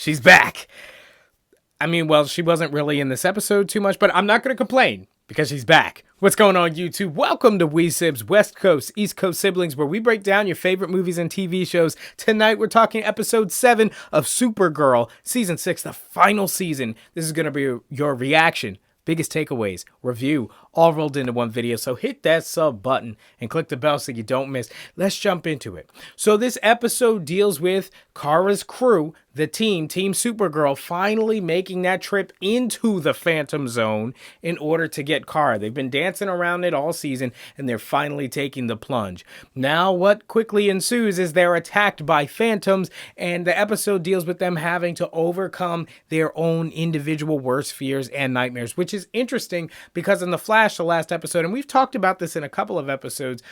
She's back. I mean, well, she wasn't really in this episode too much, but I'm not going to complain because she's back. What's going on, YouTube? Welcome to We Sibz, West Coast, East Coast siblings, where we break down your favorite movies and TV shows. Tonight, we're talking episode 7 of SuperGirl, season 6, the final season. This is going to be your reaction, biggest takeaways, review, all rolled into one video. So hit that sub button and click the bell so you don't miss. Let's jump into it. So this episode deals with Kara's crew, the Team SuperGirl, finally making that trip into the Phantom Zone in order to get Kara. They've been dancing around it all season, and they're finally taking the plunge. Now, what quickly ensues is they're attacked by phantoms, and the episode deals with them having to overcome their own individual worst fears and nightmares, which is interesting because in the Flash, the last episode, and we've talked about this in a couple of episodes,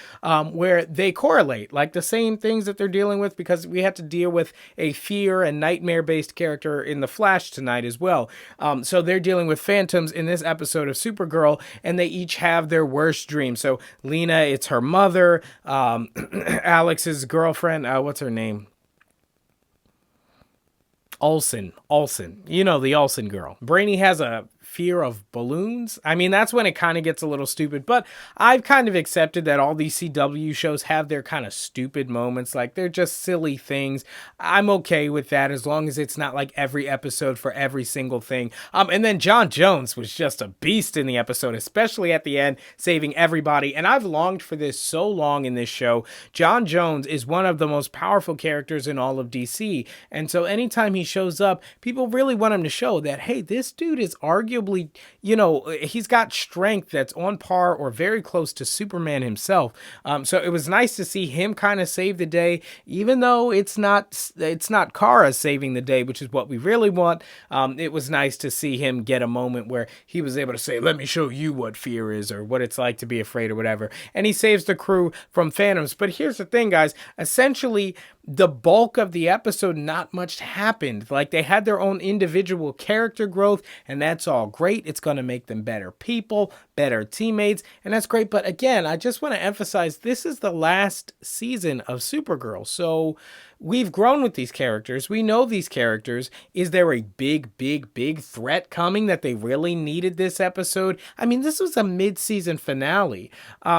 where they correlate, like the same things that they're dealing with, because we had to deal with a fear and nightmare-based character in the Flash tonight as well. So they're dealing with phantoms in this episode of SuperGirl, and they each have their worst dreams. So Lena, it's her mother. Alex's girlfriend, what's her name? Olsen. You know, the Olsen girl. Brainy has a fear of balloons. I mean, that's when it kind of gets a little stupid, but I've kind of accepted that all these CW shows have their kind of stupid moments, like they're just silly things. I'm okay with that as long as it's not like every episode for every single thing. And then John Jones was just a beast in the episode, especially at the end, saving everybody. And I've longed for this so long in this show. John Jones is one of the most powerful characters in all of DC. And so anytime he shows up, people really want him to show that, hey, this dude is arguably, you know, he's got strength that's on par or very close to Superman himself. So it was nice to see him kind of save the day, even though it's not Kara saving the day, which is what we really want. It was nice to see him get a moment where he was able to say, let me show you what fear is, or what it's like to be afraid, or whatever. And he saves the crew from phantoms. But here's the thing, guys. Essentially, the bulk of the episode, not much happened. Like, they had their own individual character growth, and that's all great. It's going to make them better people, better teammates, and that's great. But again, I just want to emphasize, this is the last season of SuperGirl. So we've grown with these characters. We know these characters. Is there a big threat coming that they really needed this episode? I mean, this was a mid-season finale.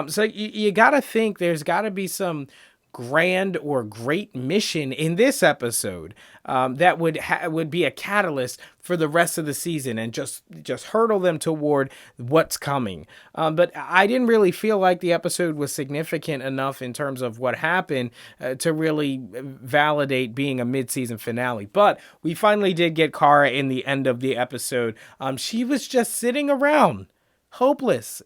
So you got to think there's got to be some grand or great mission in this episode that would be a catalyst for the rest of the season and just hurdle them toward what's coming. But I didn't really feel like the episode was significant enough in terms of what happened to really validate being a mid-season finale. But we finally did get Kara in the end of the episode. She was just sitting around, hopeless.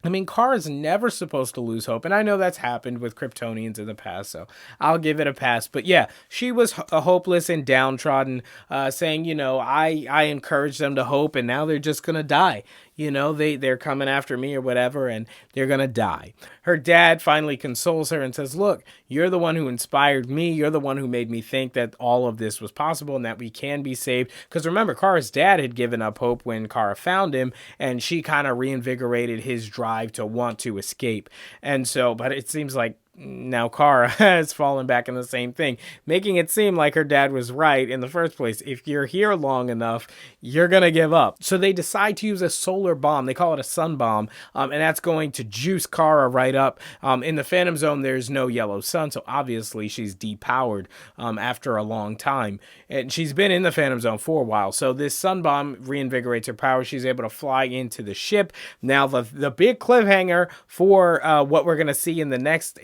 I mean, Kara's never supposed to lose hope, and I know that's happened with Kryptonians in the past, so I'll give it a pass. But yeah, she was hopeless and downtrodden, saying, you know, I encouraged them to hope, and now they're just gonna die. You know, they're coming after me or whatever, and they're gonna die. Her dad finally consoles her and says, look, you're the one who inspired me. You're the one who made me think that all of this was possible and that we can be saved. Because remember, Kara's dad had given up hope when Kara found him, and she kind of reinvigorated his drive to want to escape. And so, but it seems like now Kara has fallen back in the same thing, making it seem like her dad was right in the first place. If you're here long enough, you're going to give up. So they decide to use a solar bomb. They call it a sun bomb, and that's going to juice Kara right up. In the Phantom Zone, there's no yellow sun, so obviously she's depowered after a long time. And she's been in the Phantom Zone for a while, so this sun bomb reinvigorates her power. She's able to fly into the ship. Now, the big cliffhanger for what we're going to see in the next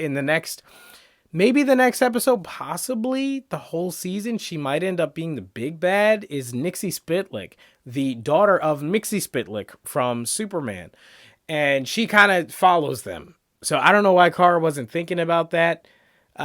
maybe the next episode, possibly the whole season, she might end up being the big bad, is Nixie Spitlick, the daughter of Mixie Spitlick from Superman. And she kind of follows them. So I don't know why Kara wasn't thinking about that.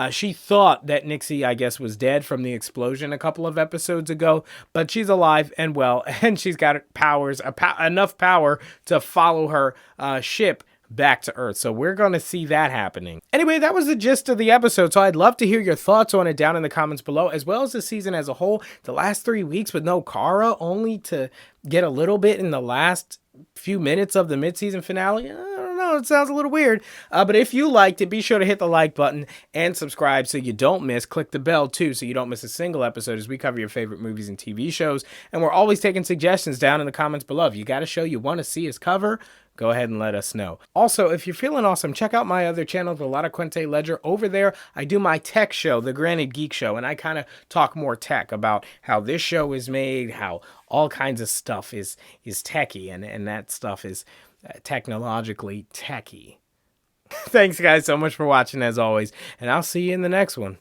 She thought that Nixie, I guess, was dead from the explosion a couple of episodes ago, but she's alive and well, and she's got powers, enough power to follow her ship back to Earth. So we're going to see that happening. Anyway, that was the gist of the episode. So I'd love to hear your thoughts on it down in the comments below, as well as the season as a whole. The last 3 weeks with no Kara, only to get a little bit in the last few minutes of the mid-season finale. I don't know. know, it sounds a little weird. But if you liked it, be sure to hit the like button and subscribe so you don't miss. Click the bell too so you don't miss a single episode as we cover your favorite movies and TV shows. And we're always taking suggestions down in the comments below. If you got a show you want to see us cover, go ahead and let us know. Also, if you're feeling awesome, check out my other channel, The Lotta Quente Ledger. Over there, I do my tech show, The Granted Geek Show, and I kind of talk more tech about how this show is made, how all kinds of stuff is techie, and that stuff is technologically techie. Thanks, guys, so much for watching, as always, and I'll see you in the next one.